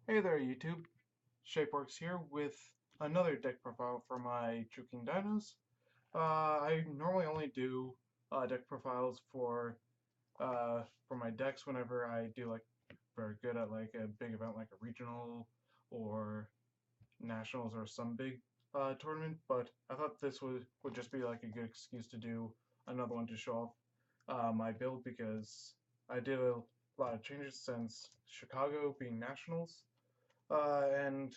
Hey there YouTube, Shapeworks here with another deck profile for my True King Dinos. I normally only do deck profiles for my decks whenever I do like very good at like a big event like a regional or nationals or some big tournament, but I thought this would just be like a good excuse to do another one to show off my build because I did a lot of changes since Chicago being nationals and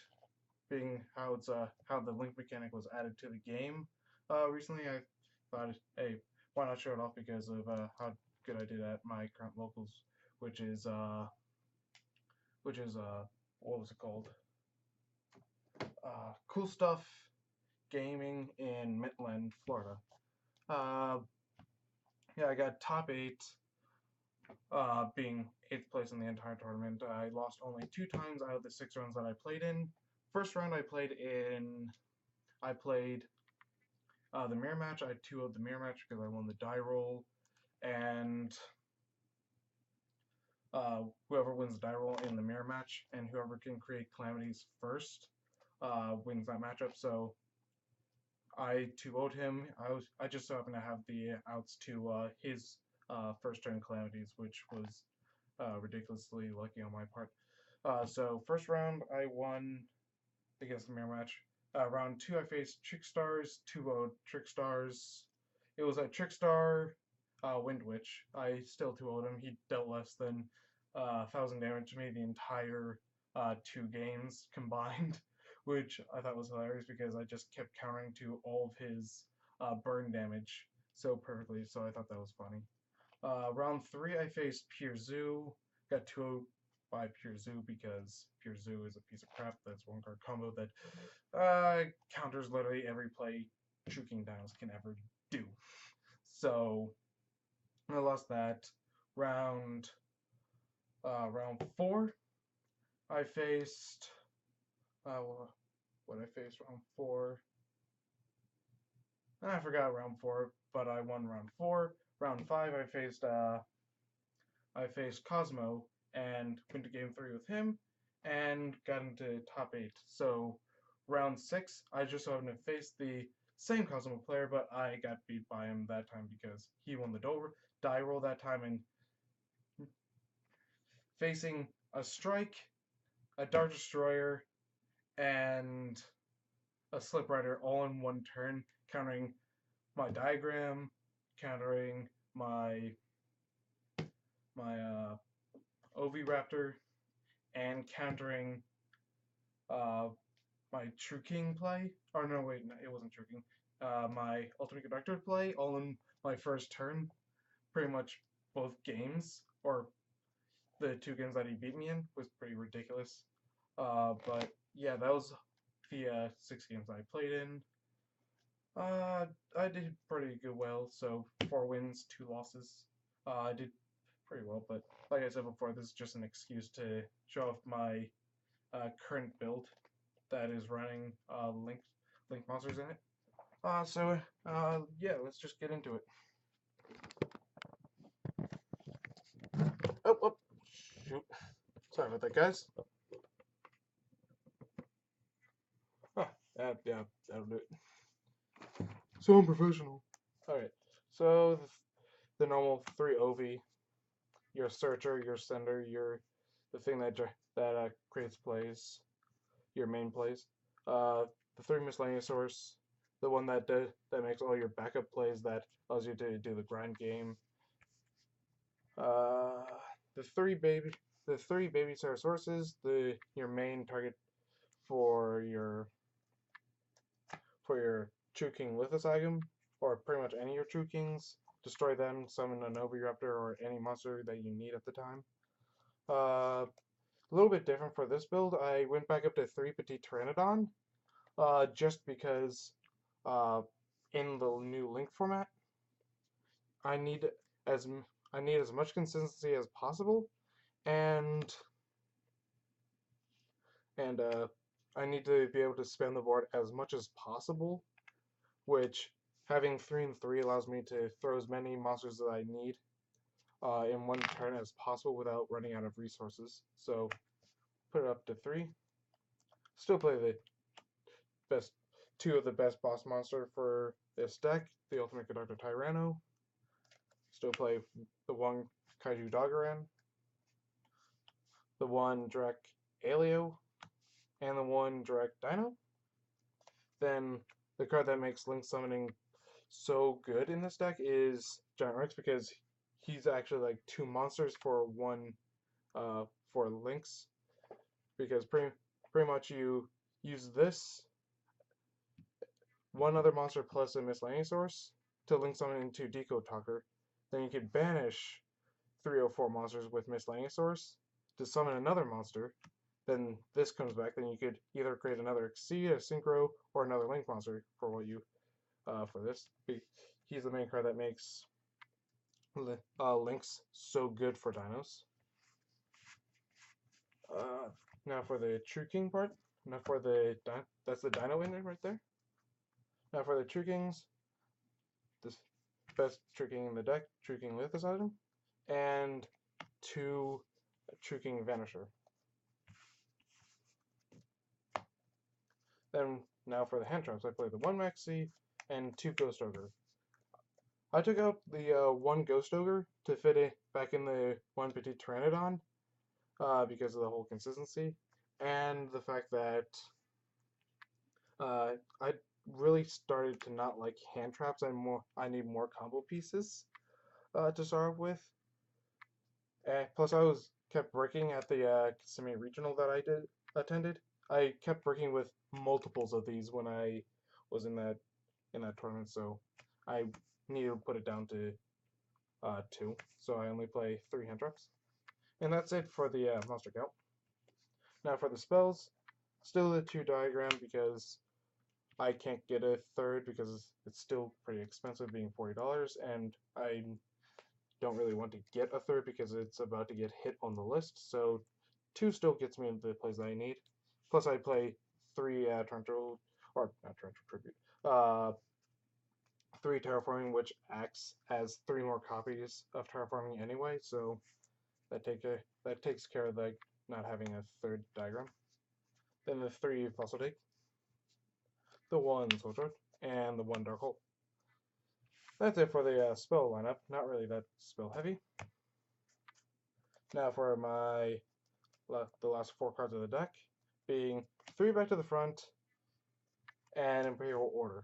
being how the link mechanic was added to the game recently. I thought, hey, why not show it off because of how good I did at my current locals, which is uh, which is what was it called? Cool Stuff Gaming in Midland, Florida. Uh, yeah, I got top eight, being eighth place in the entire tournament. I lost only two times out of the six rounds that I played in. First round I played the mirror match. I 2-0'd the mirror match because I won the die roll, and whoever wins the die roll in the mirror match and whoever can create calamities first wins that matchup. So I 2-0'd him. I just so happened to have the outs to his first turn calamities, which was ridiculously lucky on my part. So first round I won against the mirror match. Round two I faced Trickstars, 2-0'd Trickstars. It was a Trickstar Wind Witch. I still 2-0'd him. He dealt less than 1,000 damage to me the entire two games combined, which I thought was hilarious because I just kept countering to all of his burn damage so perfectly, so I thought that was funny. Round three, I faced Pure Zoo. Got 2 by Pure Zoo because Pure Zoo is a piece of crap. That's one card combo that counters literally every play True King Dinos can ever do. So I lost that. Round round four, I faced uh, what I faced round four. I forgot round four, but I won round four. Round five, I faced Cosmo and went to game three with him and got into top eight. So round six, I just so happened to face the same Cosmo player, but I got beat by him that time because he won the die roll that time and facing a strike, a Dart Destroyer, and a Slip Rider all in one turn, countering my diagram, countering my Oviraptor, and countering uh, my True King play. Or no, wait, no, it wasn't True King. My Ultimate Conductor play, all in my first turn. Pretty much both games, or the two games that he beat me in, was pretty ridiculous. But yeah, that was the six games I played in. Uh, I did pretty good well, so 4 wins, 2 losses. I did pretty well, but like I said before, this is just an excuse to show off my current build that is running link monsters in it. Yeah, let's just get into it. Oh, oh, shoot. Sorry about that, guys. Oh, yeah, that'll do it. So unprofessional. Alright, so the normal 3 OV, your searcher, your sender, the thing that creates plays, your main plays. The 3 miscellaneous source, the one that makes all your backup plays that allows you to do the grind game. Uh, the three baby star sources, your main target for your True King Lithosagum, or pretty much any of your True Kings. Destroy them, summon an Oviraptor or any monster that you need at the time. A little bit different for this build. I went back up to 3 Petite Pteranodon, just because uh, in the new link format, I need as I need as much consistency as possible, and and I need to be able to spend the board as much as possible, which having 3 and 3 allows me to throw as many monsters that I need in one turn as possible without running out of resources. So put it up to 3. Still play the best 2 of the best boss monster for this deck, the Ultimate Conductor Tyranno. Still play the 1 Kaiju Doggeran, the 1 Direct Alio, and the 1 Direct Dino. Then the card that makes Link summoning so good in this deck is Giant Rex, because he's actually like 2 monsters for 1 for Links, because pretty much you use this 1 other monster plus a miscellaneous source to link summon into Decode Talker. Then you could banish 3 or 4 monsters with miscellaneous source to summon another monster. Then this comes back. Then you could either create another Exceed, a Synchro, or another Link monster for what you for this. He's the main card that makes Links so good for dinos. Now for the True King part. Now for the that's the Dino engine right there. Now for the True Kings, this best True King in the deck, True King Lithicizum, and 2 True King Vanisher. Then now for the hand traps, I play the 1 Maxi and 2 Ghost Ogre. I took out the 1 Ghost Ogre to fit it back in the 1 Petit Pteranodon because of the whole consistency and the fact that I really started to not like hand traps. I need more combo pieces to start off with. Plus, I kept breaking at the Kissimmee Regional that I attended. I kept breaking with multiples of these when I was in that tournament, so I needed to put it down to 2. So I only play 3 hand traps, and that's it for the monster count. Now for the spells, still the 2 diagram because I can't get a 3rd because it's still pretty expensive, being $40, and I don't really want to get a 3rd because it's about to get hit on the list. So 2 still gets me into the plays that I need. Plus I play 3 Torrential, or not Torrential Tribute, 3 Terraforming, which acts as 3 more copies of Terraforming anyway. So that takes care of like not having a 3rd diagram. Then the 3 Fossil Dig, the 1 Soul Shard, and the 1 Dark Hole. That's it for the spell lineup. Not really that spell heavy. Now for the last 4 cards of the deck, being 3 Back to the Front and Imperial Order.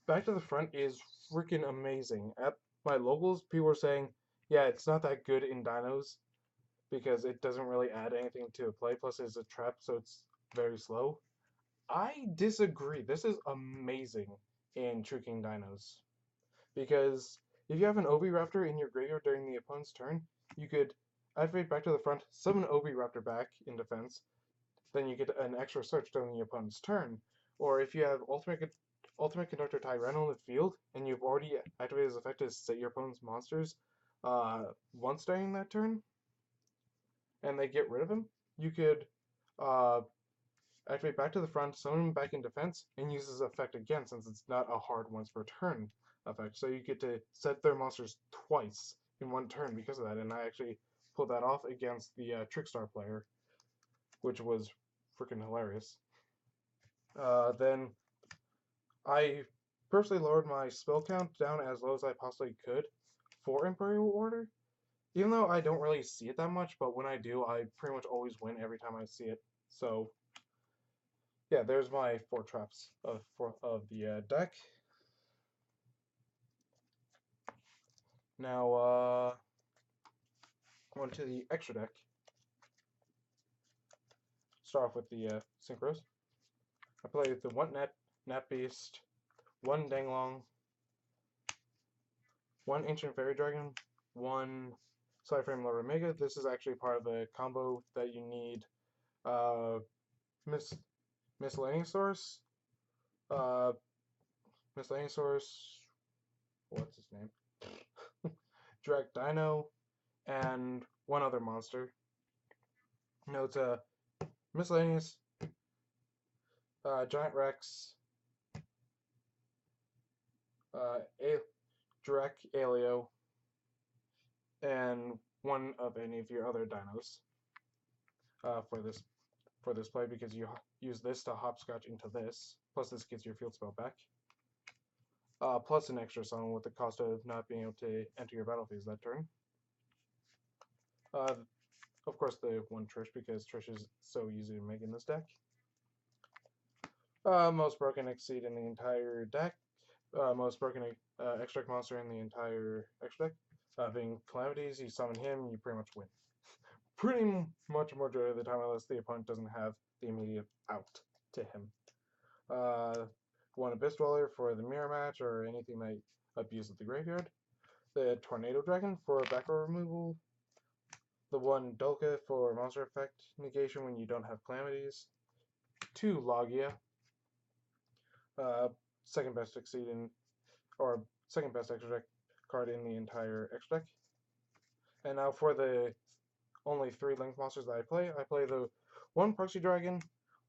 Back to the Front is freaking amazing. At my locals, people were saying, yeah, it's not that good in dinos because it doesn't really add anything to the play, plus it's a trap, so it's very slow. I disagree. This is amazing in True King Dinos, because if you have an Oviraptor in your graveyard during the opponent's turn, you could activate Back to the Front, summon Oviraptor back in defense, then you get an extra search during the opponent's turn. Or if you have Ultimate Conductor Tyranno in the field, and you've already activated his effect to set your opponent's monsters once during that turn, and they get rid of him, you could activate Back to the Front, summon him back in defense, and use his effect again, since it's not a hard once per turn effect. So you get to set their monsters twice in 1 turn because of that, and I actually pulled that off against the Trickstar player, which was freaking hilarious. Then I personally lowered my spell count down as low as I possibly could for Imperial Order, even though I don't really see it that much, but when I do, I pretty much always win every time I see it. So yeah, there's my 4 traps of the deck. Now, on to the extra deck. Start off with the Synchros. I play the 1 Nat Beast, 1 Danglong, 1 Ancient Fairy Dragon, 1 Cyframe Lord Omega. This is actually part of the combo that you need Miscellaneous Source, what's his name? Direct Dino, and 1 other monster. No, it's a Miscellaneous, Giant Rex, Direct Alio, and 1 of any of your other dinos. for this play, because you use this to hopscotch into this. Plus, this gets your field spell back. Plus an extra summon with the cost of not being able to enter your battle phase that turn. Of course, the one Trish, because Trish is so easy to make in this deck. Most broken Exceed in the entire deck. Most broken extract monster in the entire extra deck. Being Calamities, you summon him, you pretty much win. Pretty much majority of the time, unless the opponent doesn't have the immediate out to him. One Abyss Dweller for the mirror match or anything that abuses the graveyard. The Tornado Dragon for back row removal. The one Dolka for monster effect negation when you don't have Calamities. 2 Logia. Second best Exceed or second best extra deck card in the entire extra deck. And now for the only 3 Link monsters that I play the 1 Proxy Dragon,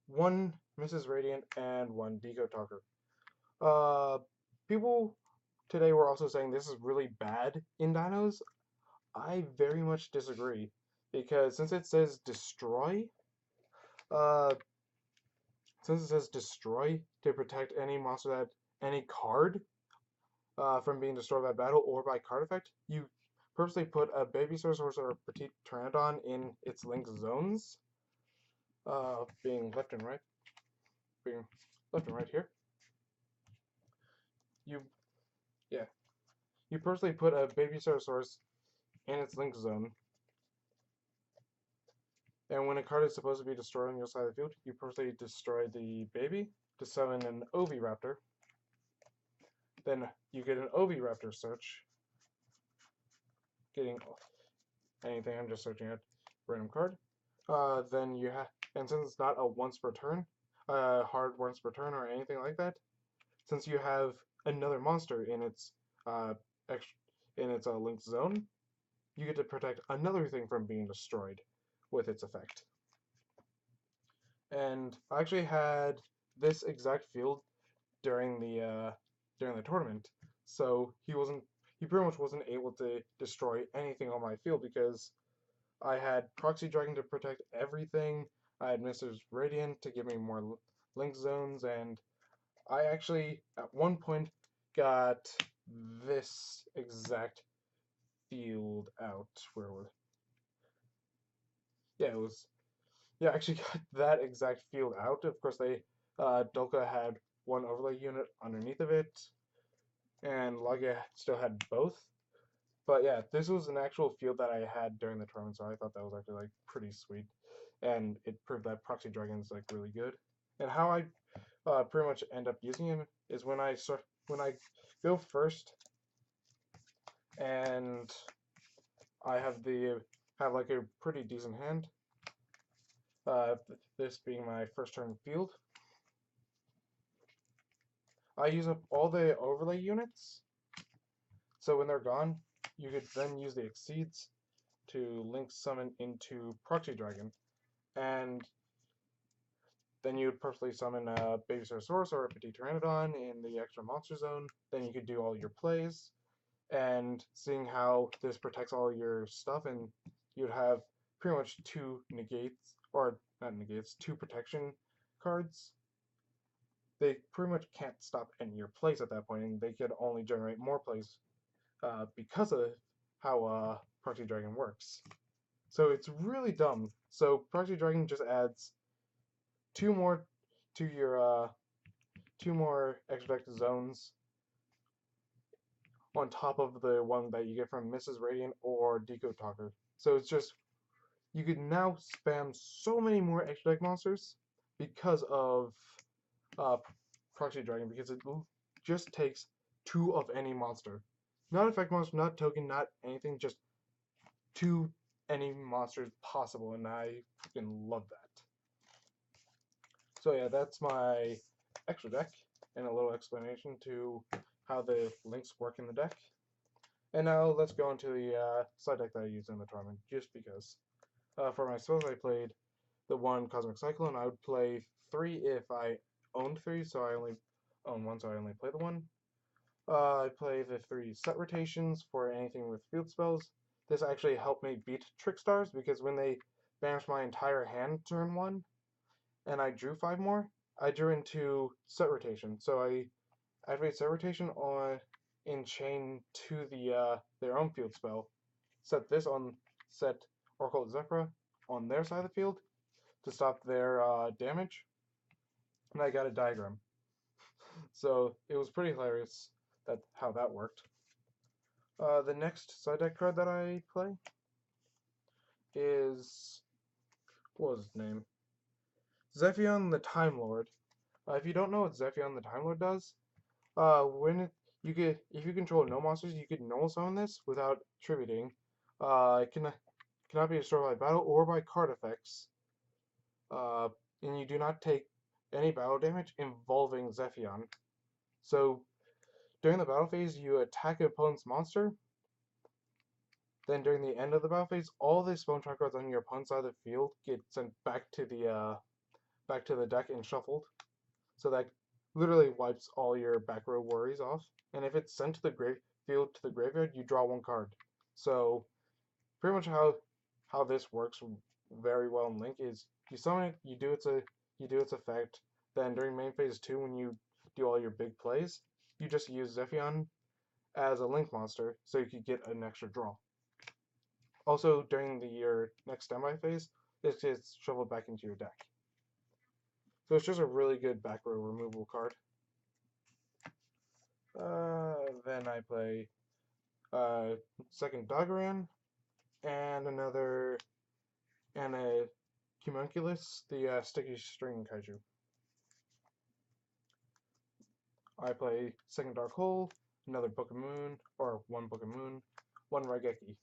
1 Mrs. Radiant, and 1 Deco Talker. People today were also saying this is really bad in Dinos. I very much disagree, because since it says destroy, to protect any monster that any card from being destroyed by battle or by card effect, you purposely put a Baby Sorceress or a Petite Pteranodon in its link zones, being left and right here. You purposely put a Baby Sorceress in its link zone, and when a card is supposed to be destroyed on your side of the field, you purposely destroy the baby to summon an Oviraptor. Then you get an Oviraptor search. Getting anything, I'm just searching at random card. Then you have, and since it's not a once per turn, hard once per turn or anything like that, since you have another monster in its linked zone, you get to protect another thing from being destroyed with its effect. And I actually had this exact field during the tournament, so he pretty much wasn't able to destroy anything on my field, because I had Proxy Dragon to protect everything, I had Mrs. Radiant to give me more link zones, and I actually at one point got this exact field out. Where was it? I actually got that exact field out. Of course, Dolka had one overlay unit underneath of it, and Logia still had both. But yeah, this was an actual field that I had during the tournament, so I thought that was actually like pretty sweet, and it proved that Proxy Dragon's like really good. And how I pretty much end up using him is when I go first, and I have like a pretty decent hand. This being my first turn field, I use up all the overlay units. So when they're gone, you could then use the Exceeds to link summon into Proxy Dragon, and then you would personally summon a Baby Ceratosaurus or a Petite Pteranodon in the extra monster zone. Then you could do all your plays, and seeing how this protects all your stuff, and you'd have pretty much 2 negates, or not negates, 2 protection cards. They pretty much can't stop any of your plays at that point, and they could only generate more plays because of how Proxy Dragon works. So it's really dumb. So Proxy Dragon just adds 2 more to your 2 more extra deck zones on top of the one that you get from Mrs. Radiant or Deco Talker. So it's just, you could now spam so many more extra deck monsters because of Proxy Dragon, because it just takes 2 of any monster. Not effect monster, not token, not anything, just 2 any monsters possible, and I freaking love that. So yeah, that's my extra deck, and a little explanation to how the links work in the deck. And now let's go into the side deck that I used in the tournament, just because. For my spells, I played the 1 Cosmic Cyclone. I would play 3 if I owned 3, so I only own 1, so I only play the 1. I play the 3 set rotations for anything with field spells. This actually helped me beat Trick Stars, because when they banished my entire hand turn 1, and I drew 5 more, I drew into set rotation. So I activate set rotation on in chain to their own field spell. Set Oracle Zephyra on their side of the field to stop their damage, and I got a diagram. So it was pretty hilarious how that worked. The next side deck card that I play is, what was his name? Zephion the Time Lord. If you don't know what Zephion the Time Lord does, if you control no monsters, you can normal summon this without tributing. It cannot be destroyed by battle or by card effects. And you do not take any battle damage involving Zephion. So during the battle phase, you attack an opponent's monster. Then during the end of the battle phase, all the Spawn Track cards on your opponent's side of the field get sent back to the deck and shuffled. So that literally wipes all your back row worries off. And if it's sent to the graveyard, you draw 1 card. So pretty much how this works very well in Link is you summon it, you do its effect. Then during main phase 2, when you do all your big plays, you just use Zephion as a Link monster, so you could get an extra draw. Also, during your next standby phase, it gets shuffled back into your deck. So it's just a really good back row removal card. Then I play second Doggeran and a Homunculus, the sticky string kaiju. I play second Dark Hole, another Book of Moon, or 1 Book of Moon, 1 Raigeki.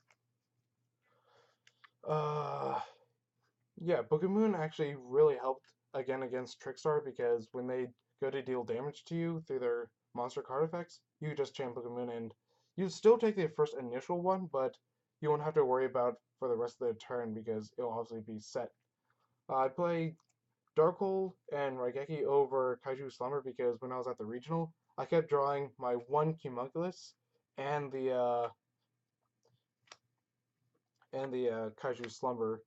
Yeah, Book of Moon actually really helped again against Trickstar, because when they go to deal damage to you through their monster card effects, you just chant Book of Moon, and you still take the first initial one, but you won't have to worry about for the rest of the turn because it'll obviously be set. I play Darkhold and Raigeki over Kaiju Slumber because when I was at the regional, I kept drawing my 1 Homunculus and the Kaiju Slumber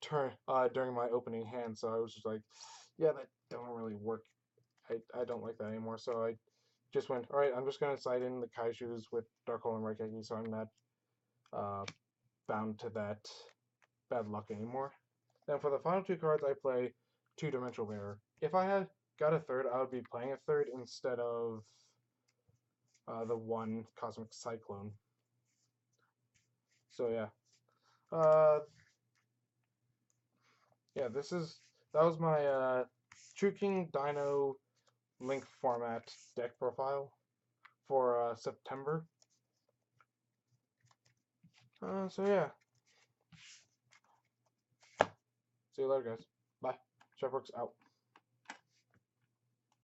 turn during my opening hand, so I was just like, yeah, that don't really work. I don't like that anymore, so I just went, alright, I'm just gonna side in the Kaijus with Darkhold and Raigeki, so I'm not bound to that bad luck anymore. Then for the final 2 cards, I play 2-Dimensional Mirror. If I had got a third, I would be playing a third instead of the 1 Cosmic Cyclone. So yeah. Yeah, that was my True King Dino Link format deck profile for September. So yeah. See you later, guys. Bye. Chefworks out.